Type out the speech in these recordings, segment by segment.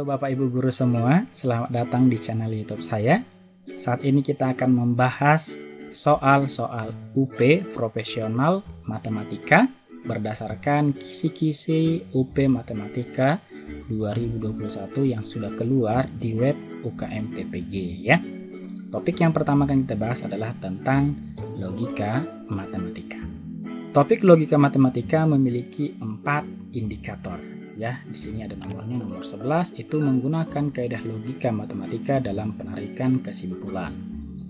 Halo Bapak Ibu Guru semua, selamat datang di channel YouTube saya. Saat ini kita akan membahas soal-soal UP Profesional Matematika berdasarkan kisi-kisi UP Matematika 2021 yang sudah keluar di web UKM PPG ya. Topik yang pertama akan kita bahas adalah tentang logika matematika. Topik logika matematika memiliki 4 indikator. Ya, di sini ada nomornya, nomor 11 itu menggunakan kaidah logika matematika dalam penarikan kesimpulan.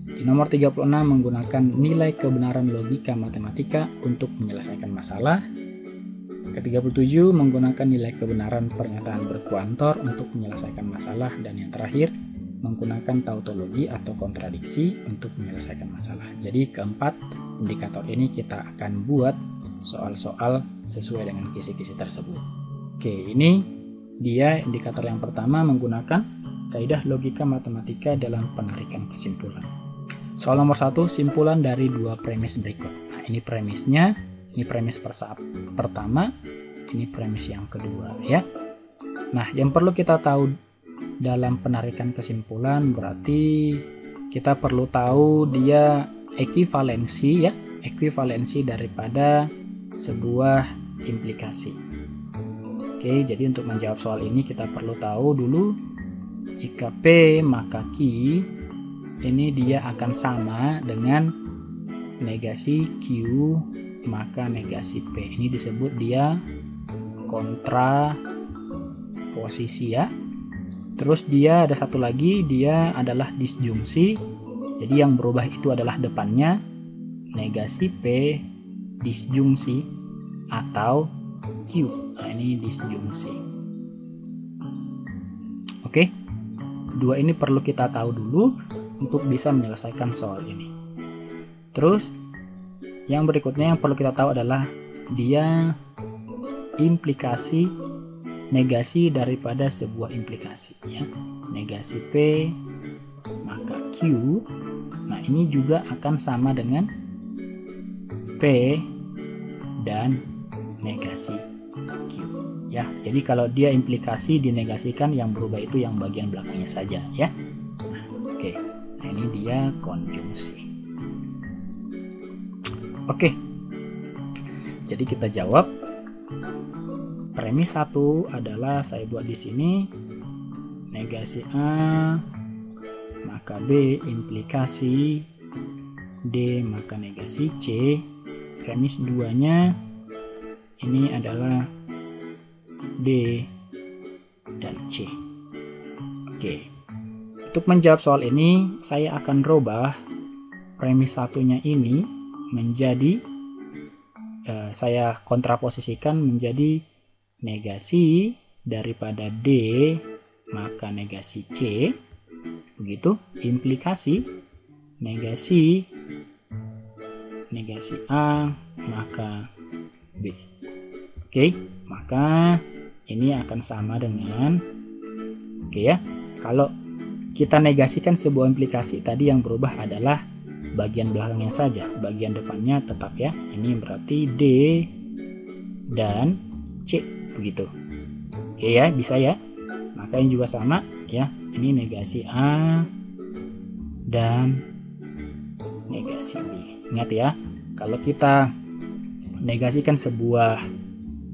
Di nomor 36 menggunakan nilai kebenaran logika matematika untuk menyelesaikan masalah. Ke-37 menggunakan nilai kebenaran pernyataan berkuantor untuk menyelesaikan masalah, dan yang terakhir menggunakan tautologi atau kontradiksi untuk menyelesaikan masalah. Jadi keempat indikator ini kita akan buat soal-soal sesuai dengan kisi-kisi tersebut. Oke, ini dia indikator yang pertama menggunakan kaidah logika matematika dalam penarikan kesimpulan. Soal nomor 1, simpulan dari dua premis berikut. Nah, ini premisnya, ini premis pertama, ini premis yang kedua ya. Nah, yang perlu kita tahu dalam penarikan kesimpulan berarti kita perlu tahu dia ekuivalensi ya, ekuivalensi daripada sebuah implikasi. Oke, jadi untuk menjawab soal ini kita perlu tahu dulu jika P maka Q ini dia akan sama dengan negasi Q maka negasi P. Ini disebut dia kontraposisi ya. Terus dia ada satu lagi, dia adalah disjungsi. Jadi yang berubah itu adalah depannya negasi P disjungsi atau Q. Nah, ini disjungsi. Oke, dua ini perlu kita tahu dulu untuk bisa menyelesaikan soal ini. Terus yang berikutnya yang perlu kita tahu adalah dia implikasi negasi daripada sebuah implikasi ya. Negasi P maka Q. Nah, ini juga akan sama dengan P dan negasi Q ya. Jadi kalau dia implikasi dinegasikan, yang berubah itu yang bagian belakangnya saja ya. Nah, oke. Nah, ini dia konjungsi. Oke. Jadi kita jawab. Premis 1 adalah saya buat di sini negasi A maka B implikasi D maka negasi C. Premis 2-nya ini adalah D dan C. Oke. Untuk menjawab soal ini saya akan rubah premis 1-nya ini menjadi saya kontraposisikan menjadi negasi daripada D maka negasi C. Begitu, implikasi negasi A maka B. Oke, maka ini akan sama dengan ya. Kalau kita negasikan sebuah implikasi tadi yang berubah adalah bagian belakangnya saja, bagian depannya tetap ya. Ini berarti D dan C begitu. Oke ya, bisa ya. Maka ini juga sama ya. Ini negasi A dan negasi B. Ingat ya, kalau kita negasikan sebuah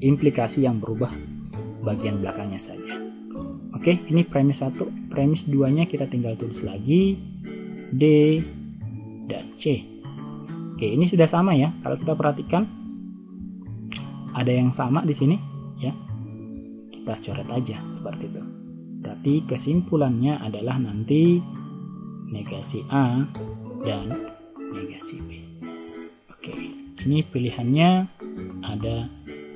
implikasi yang berubah bagian belakangnya saja. Oke, ini premis 1. Premis 2-nya kita tinggal tulis lagi D dan C. Oke, ini sudah sama ya. Kalau kita perhatikan ada yang sama di sini ya. Kita coret aja seperti itu. Berarti kesimpulannya adalah nanti negasi A dan negasi B. Oke, ini pilihannya ada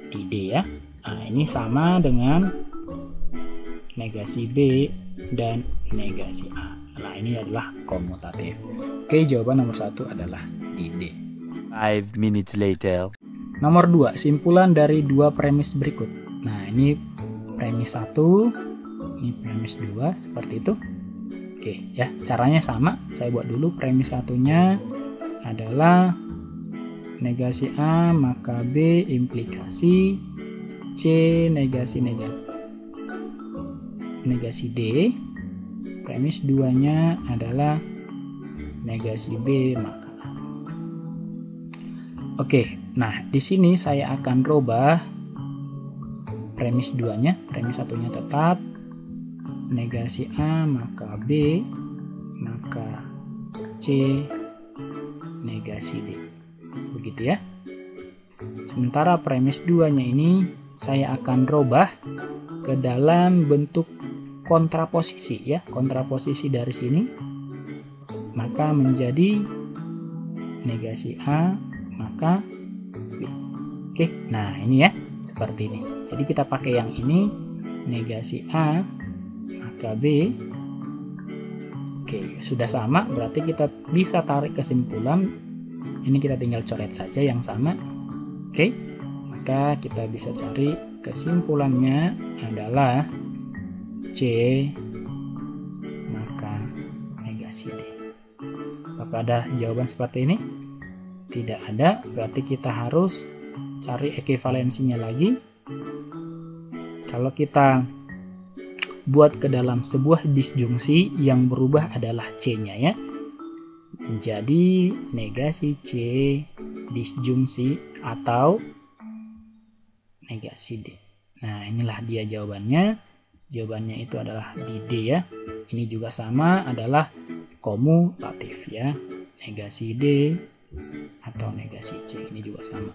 di D ya. Nah, ini sama dengan negasi B dan negasi A. Nah, ini adalah komutatif. Oke, jawaban nomor 1 adalah di D. 5 minutes later. Nomor 2, simpulan dari dua premis berikut. Nah, ini premis 1, ini premis 2, seperti itu. Oke, ya, caranya sama. Saya buat dulu premis 1-nya adalah negasi A maka B implikasi C negasi negasi D, premis 2-nya adalah negasi B, maka A. Oke, nah di sini saya akan rubah premis 2-nya, premis 1-nya tetap, negasi A, maka B, maka C, negasi D. Begitu ya. Sementara premis 2-nya ini saya akan rubah ke dalam bentuk kontraposisi ya, kontraposisi dari sini, maka menjadi negasi A, maka B. Oke, nah ini ya, seperti ini. Jadi kita pakai yang ini, negasi A, maka B. Oke, sudah sama, berarti kita bisa tarik kesimpulan. Ini kita tinggal coret saja yang sama. Oke, maka kita bisa cari kesimpulannya adalah C, maka negasi D. Apakah ada jawaban seperti ini? Tidak ada, berarti kita harus cari ekivalensinya lagi. Kalau kita buat ke dalam sebuah disjungsi, yang berubah adalah C-nya ya. Jadi negasi C disjungsi atau negasi D. Nah, inilah dia jawabannya. Jawabannya itu adalah di D ya. Ini juga sama, adalah komutatif ya. Negasi D atau negasi C, ini juga sama.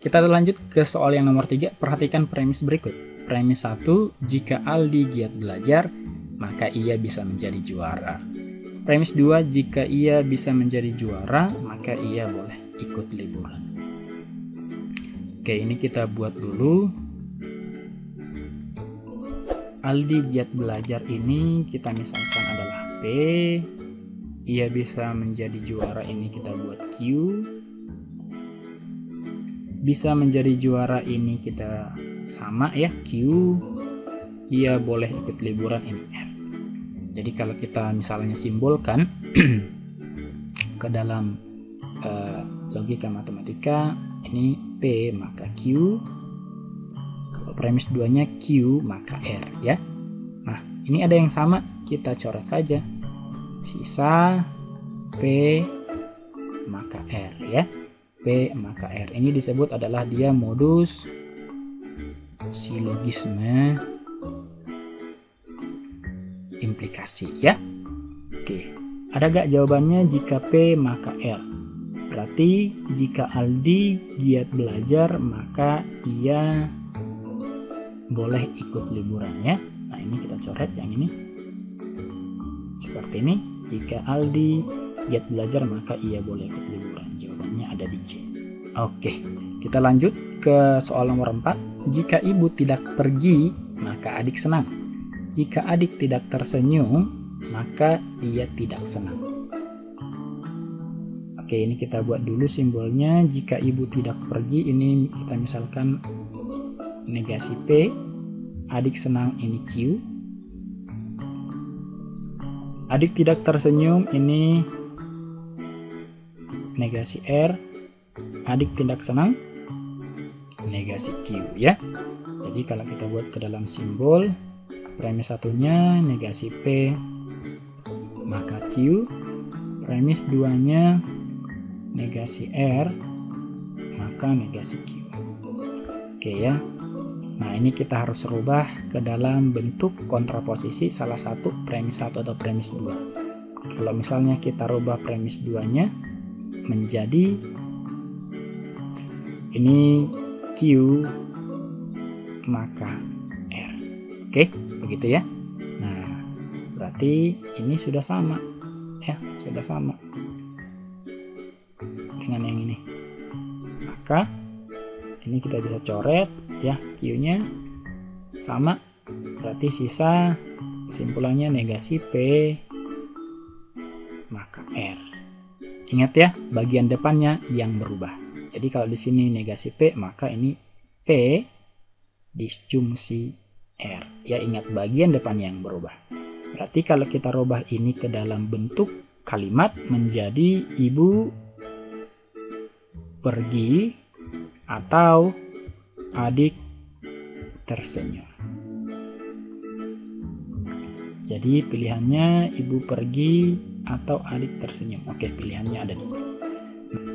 Kita lanjut ke soal yang nomor 3. Perhatikan premis berikut. Premis 1, jika Aldi giat belajar, maka ia bisa menjadi juara. Premis 2, jika ia bisa menjadi juara, maka ia boleh ikut liburan. Oke, ini kita buat dulu. Aldi giat belajar ini kita misalkan adalah P. Ia bisa menjadi juara, ini kita buat Q. Bisa menjadi juara ini kita sama ya, Q. Ia boleh ikut liburan, ini R. Jadi kalau kita misalnya simbolkan ke dalam logika matematika, ini P maka Q. Kalau premis 2-nya Q maka R ya. Nah, ini ada yang sama, kita coret saja. Sisa P maka R ya. P maka R. Ini disebut adalah dia modus silogisme implikasi ya. Oke, ada gak jawabannya jika P maka R? Berarti jika Aldi giat belajar, maka ia boleh ikut liburan ya. Nah, ini kita coret yang ini. Seperti ini, jika Aldi giat belajar, maka ia boleh ikut liburan. Jawabannya ada di C. Oke, kita lanjut ke soal nomor 4. Jika ibu tidak pergi, maka adik senang. Jika adik tidak tersenyum, maka dia tidak senang. Oke, ini kita buat dulu simbolnya. Jika ibu tidak pergi, ini kita misalkan negasi P. Adik senang, ini Q. Adik tidak tersenyum, ini negasi R. Adik tidak senang, negasi Q ya. Jadi kalau kita buat ke dalam simbol, premis 1-nya negasi P maka Q, premis 2-nya negasi R maka negasi Q. Oke ya. Nah, ini kita harus rubah ke dalam bentuk kontraposisi salah satu premis 1 atau premis 2. Kalau misalnya kita rubah premis 2-nya menjadi ini Q maka R. Oke, begitu ya. Nah, berarti ini sudah sama ya, sudah sama dengan yang ini. Maka ini kita bisa coret ya, Q-nya sama, berarti sisa kesimpulannya negasi P maka R. Ingat ya, bagian depannya yang berubah. Jadi kalau di sini negasi P, maka ini P disjungsi R. Ya, ingat bagian depannya yang berubah. Berarti kalau kita rubah ini ke dalam bentuk kalimat menjadi ibu pergi atau adik tersenyum. Jadi pilihannya ibu pergi atau adik tersenyum. Oke, pilihannya ada di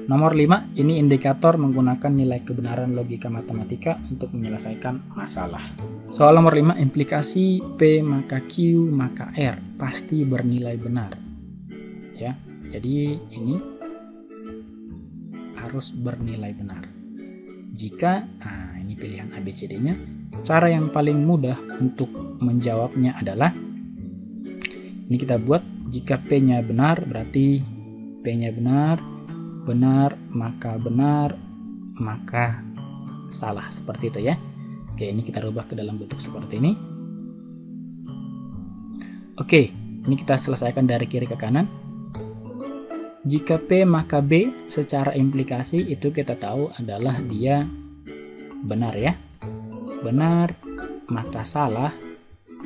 nomor 5. Ini indikator menggunakan nilai kebenaran logika matematika untuk menyelesaikan masalah. Soal nomor 5, implikasi P maka Q maka R pasti bernilai benar. Ya, jadi ini harus bernilai benar. Jika, ini pilihan ABCD-nya, cara yang paling mudah untuk menjawabnya adalah, ini kita buat, jika P-nya benar, berarti P-nya benar, maka salah. Seperti itu ya. Oke, ini kita rubah ke dalam bentuk seperti ini. Oke, ini kita selesaikan dari kiri ke kanan. Jika P maka B, secara implikasi itu kita tahu adalah dia benar ya. Benar maka salah,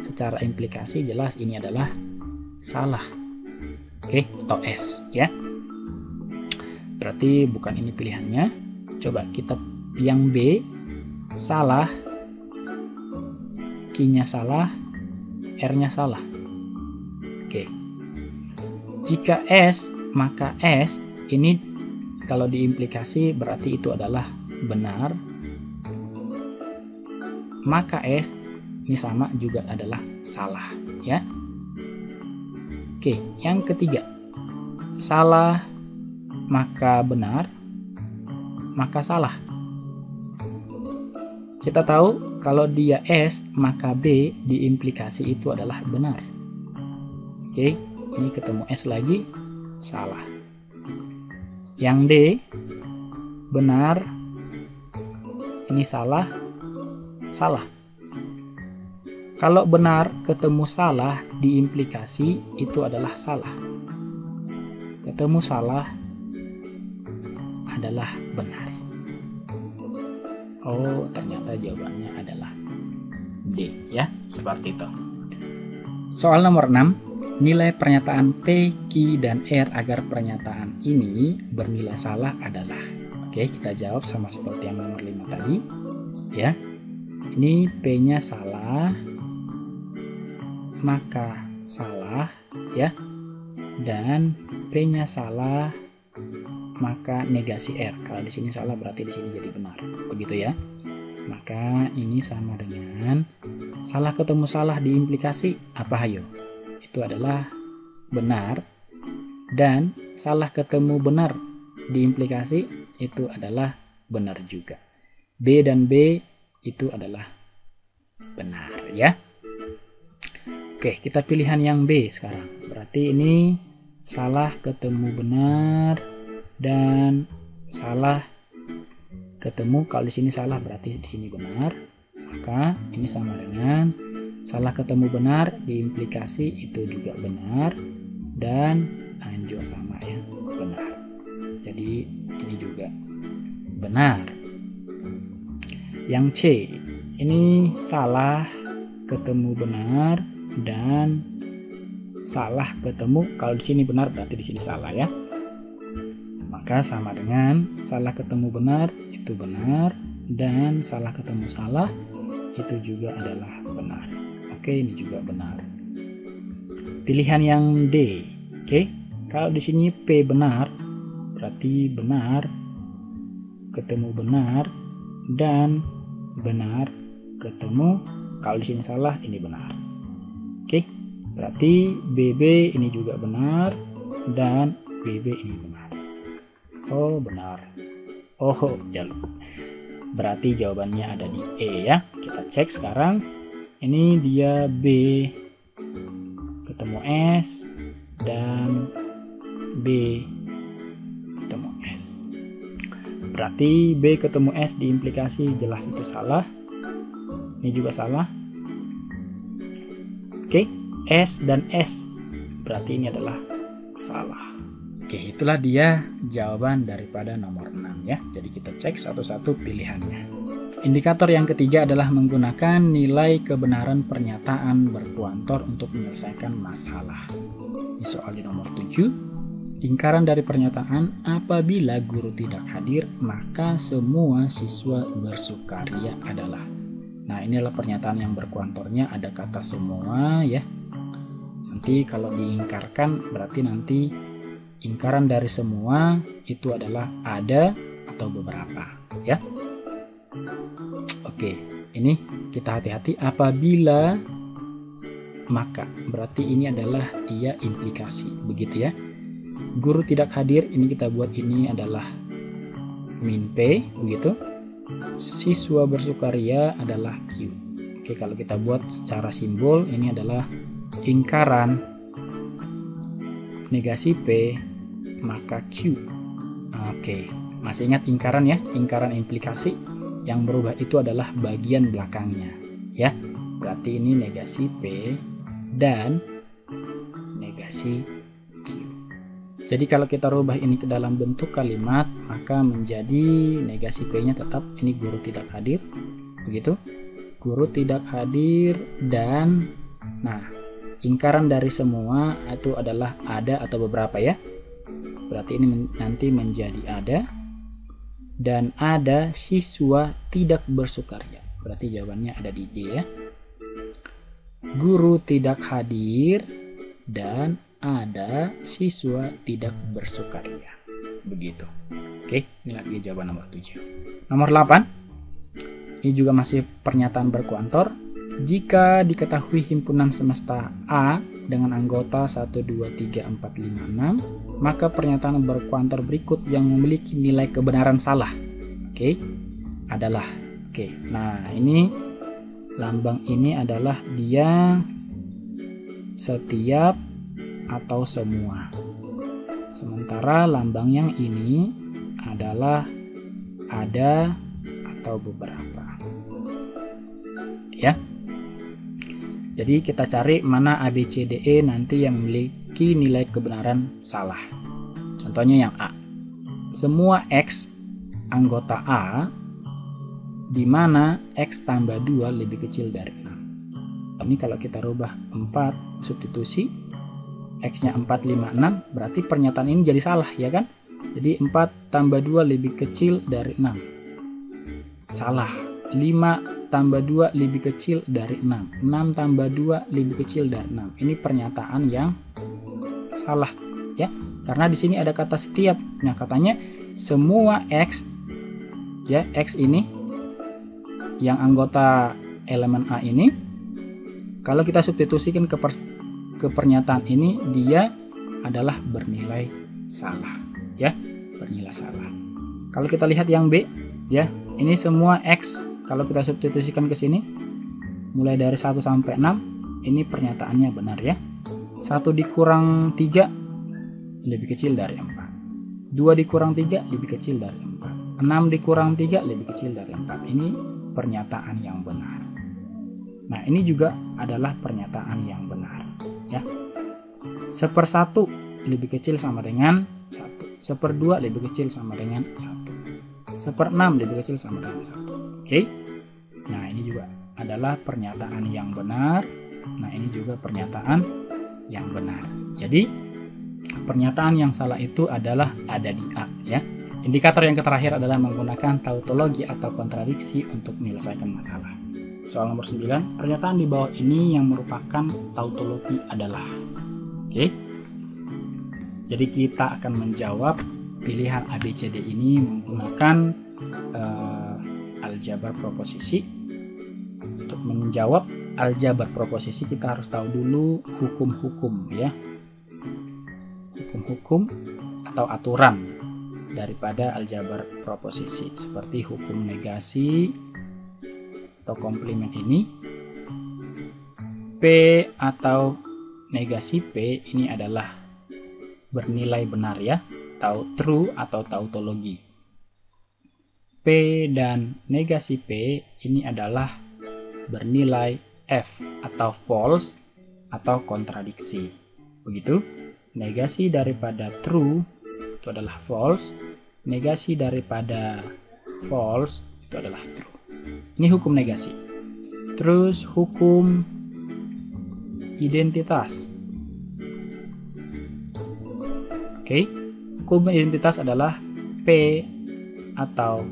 secara implikasi jelas ini adalah salah. Oke, atau S ya. Berarti bukan ini pilihannya. Coba kita yang B salah, Q-nya salah, R-nya salah. Oke. Jika S maka S ini kalau diimplikasi berarti itu adalah benar. Maka S ini sama juga adalah salah ya. Oke, yang ketiga. Salah maka benar, maka salah. Kita tahu kalau dia S maka B diimplikasi itu adalah benar. Oke, ini ketemu S lagi, salah. Yang D benar, ini salah, salah. Kalau benar ketemu salah diimplikasi itu adalah salah. Ketemu salah adalah benar. Oh, ternyata jawabannya adalah D ya, seperti itu. Soal nomor 6. Nilai pernyataan P, Q, dan R agar pernyataan ini bernilai salah adalah. Oke, kita jawab sama seperti yang nomor 5 tadi. Ya, ini P-nya salah, maka salah ya. Dan P-nya salah, maka negasi R. Kalau di sini salah berarti di sini jadi benar. Begitu ya. Maka ini sama dengan salah ketemu salah diimplikasi apa hayo? Itu adalah benar, dan salah ketemu benar diimplikasi itu adalah benar juga. B dan B itu adalah benar ya. Oke, kita pilihan yang B sekarang. Berarti ini salah ketemu benar dan salah ketemu, kalau di sini salah berarti di sini benar. Maka ini sama dengan salah ketemu benar diimplikasi itu juga benar, dan juga sama ya, benar. Jadi ini juga benar. Yang C, ini salah ketemu benar dan salah ketemu, kalau di sini benar berarti di sini salah ya. Maka sama dengan salah ketemu benar itu benar, dan salah ketemu salah itu juga adalah benar. Oke, ini juga benar. Pilihan yang D. Oke, kalau di sini P benar, berarti benar ketemu benar dan benar ketemu, kalau di sini salah ini benar. Oke, berarti BB ini juga benar dan BB ini benar. Oh, benar. Oh, jalur. Berarti jawabannya ada di E ya. Kita cek sekarang. Ini dia B ketemu S dan B ketemu S. Berarti B ketemu S diimplikasi jelas itu salah. Ini juga salah. Oke, S dan S berarti ini adalah salah. Oke, itulah dia jawaban daripada nomor 6 ya. Jadi kita cek satu-satu pilihannya. Indikator yang ketiga adalah menggunakan nilai kebenaran pernyataan berkuantor untuk menyelesaikan masalah. Ini soal di nomor 7. Lingkaran dari pernyataan, apabila guru tidak hadir, maka semua siswa bersukaria adalah. Nah, ini adalah pernyataan yang berkuantornya ada kata semua ya. Nanti kalau diingkarkan berarti nanti ingkaran dari semua itu adalah ada atau beberapa, ya. Oke, ini kita hati-hati apabila maka berarti ini adalah dia implikasi, begitu ya. Guru tidak hadir, ini kita buat ini adalah min P, begitu. Siswa bersukaria adalah Q. Oke, kalau kita buat secara simbol, ini adalah ingkaran negasi P maka Q. Oke, masih ingat ingkaran ya? Ingkaran implikasi yang berubah itu adalah bagian belakangnya, ya. Berarti ini negasi P dan negasi Q. Jadi kalau kita rubah ini ke dalam bentuk kalimat, maka menjadi negasi P-nya tetap ini guru tidak hadir, begitu. Guru tidak hadir dan nah, ingkaran dari semua itu adalah ada atau beberapa ya. Berarti ini nanti menjadi ada dan ada siswa tidak bersukaria. Berarti jawabannya ada di D ya. Guru tidak hadir dan ada siswa tidak bersukaria. Begitu. Oke, ini lagi jawaban nomor 7. Nomor 8. Ini juga masih pernyataan berkuantor. Jika diketahui himpunan semesta A dengan anggota 1, 2, 3, 4, 5, 6, maka pernyataan berkuantor berikut yang memiliki nilai kebenaran salah. Oke, adalah. Oke, nah ini lambang ini adalah dia setiap atau semua. Sementara lambang yang ini adalah ada atau beberapa. Ya. Jadi kita cari mana A, B, C, D, E nanti yang memiliki nilai kebenaran salah. Contohnya yang A. Semua X anggota A di mana X tambah 2 lebih kecil dari 6. Ini kalau kita rubah 4 substitusi X-nya 4, 5, 6 berarti pernyataan ini jadi salah ya kan? Jadi 4 tambah 2 lebih kecil dari 6. Salah. 5 tambah 2 lebih kecil dari 6. 6 tambah 2 lebih kecil dari 6. Ini pernyataan yang salah ya. Karena di sini ada kata setiap. Nah, katanya semua X ya, X ini yang anggota elemen A ini kalau kita substitusikan ke pernyataan ini dia adalah bernilai salah ya, bernilai salah. Kalau kita lihat yang B ya, ini semua X kalau kita substitusikan ke sini mulai dari 1 sampai 6 ini pernyataannya benar ya. 1 dikurang 3 lebih kecil dari 4. 2 dikurang 3 lebih kecil dari 4. 6 dikurang 3 lebih kecil dari 4. Ini pernyataan yang benar. Nah, ini juga adalah pernyataan yang benar ya. 1/1 lebih kecil sama dengan 1. 1/2 lebih kecil sama dengan 1. 1/6 lebih kecil sama dengan 1. Oke. Nah, ini juga adalah pernyataan yang benar. Nah, ini juga pernyataan yang benar. Jadi, pernyataan yang salah itu adalah ada di A ya. Indikator yang terakhir adalah menggunakan tautologi atau kontradiksi untuk menyelesaikan masalah. Soal nomor 9, pernyataan di bawah ini yang merupakan tautologi adalah. Oke. Jadi kita akan menjawab pilihan A, B, C, D ini menggunakan aljabar proposisi. Untuk menjawab aljabar proposisi kita harus tahu dulu hukum-hukum ya. Hukum-hukum atau aturan daripada aljabar proposisi seperti hukum negasi atau komplement ini. P atau negasi P ini adalah bernilai benar ya, atau true atau tautologi. P dan negasi P ini adalah bernilai F atau false atau kontradiksi. Begitu, negasi daripada true itu adalah false, negasi daripada false itu adalah true. Ini hukum negasi. Terus hukum identitas. Oke, hukum identitas adalah P atau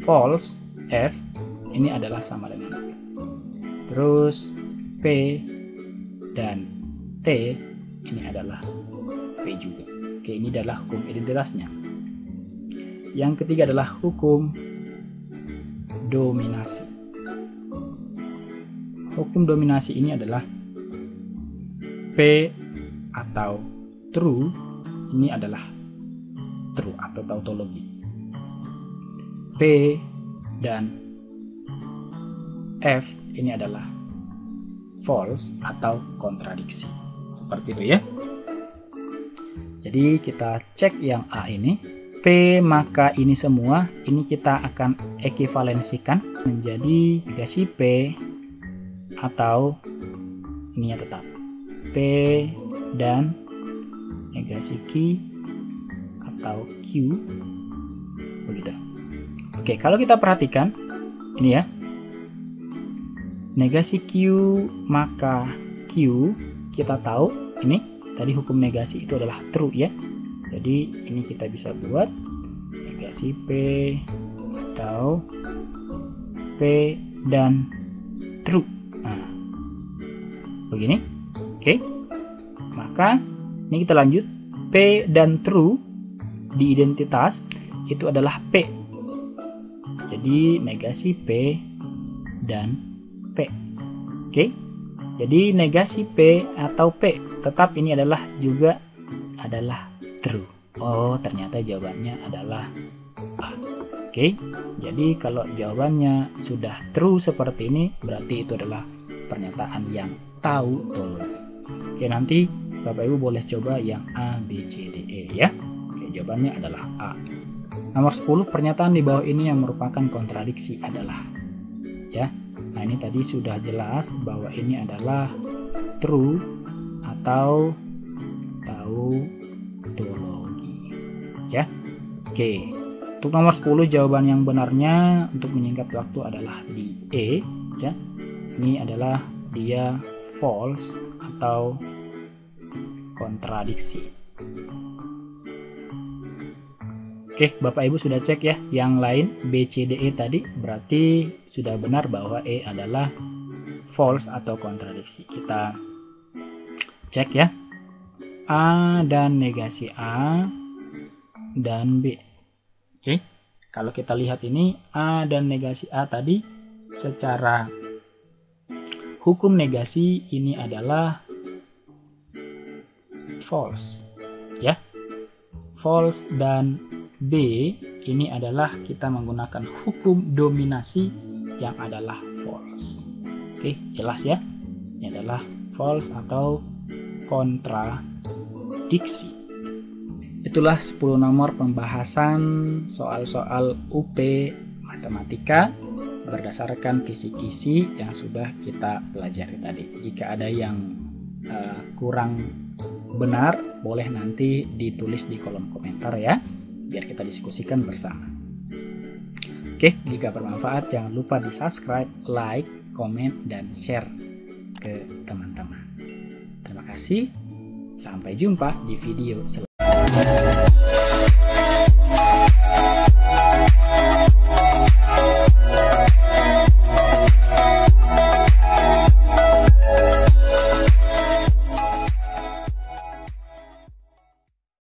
false F ini adalah sama dengan P. Terus P dan T, ini adalah P juga. Oke, ini adalah hukum identitasnya. Yang ketiga adalah hukum dominasi. Hukum dominasi ini adalah P atau true, ini adalah true atau tautologi. P dan F ini adalah false atau kontradiksi. Seperti itu ya. Jadi kita cek yang A ini. P maka ini semua, ini kita akan ekivalensikan menjadi negasi P atau ininya tetap P dan negasi Q atau Q, begitu. Oke, kalau kita perhatikan ini ya, negasi Q maka Q, kita tahu ini tadi hukum negasi itu adalah true ya. Jadi ini kita bisa buat negasi P atau P dan true. Nah, begini. Oke. Maka ini kita lanjut. P dan true di identitas itu adalah P. Jadi negasi P dan P. Oke. Jadi negasi P atau P tetap ini adalah juga adalah true. Oh, ternyata jawabannya adalah A. Oke. Jadi kalau jawabannya sudah true seperti ini, berarti itu adalah pernyataan yang tautologi. Oke, nanti Bapak Ibu boleh coba yang A, B, C, D, E ya. Oke, jawabannya adalah A. Nomor 10, pernyataan di bawah ini yang merupakan kontradiksi adalah ya. Nah, ini tadi sudah jelas bahwa ini adalah true atau tautologi ya. Oke, untuk nomor 10 jawaban yang benarnya untuk menyingkat waktu adalah di E ya. Ini adalah dia false atau kontradiksi. Oke, Bapak Ibu sudah cek ya yang lain B, C, D, E tadi, berarti sudah benar bahwa E adalah false atau kontradiksi. Kita cek ya. A dan negasi A dan B. Oke, kalau kita lihat ini A dan negasi A tadi secara hukum negasi ini adalah false ya. False dan B ini adalah kita menggunakan hukum dominasi yang adalah false. Oke, jelas ya. Ini adalah false atau kontradiksi. Itulah 10 nomor pembahasan soal-soal UP matematika berdasarkan kisi-kisi yang sudah kita pelajari tadi. Jika ada yang kurang benar, boleh nanti ditulis di kolom komentar ya, biar kita diskusikan bersama. Oke, jika bermanfaat jangan lupa di subscribe, like, komen, dan share ke teman-teman. Terima kasih, sampai jumpa di video selanjutnya.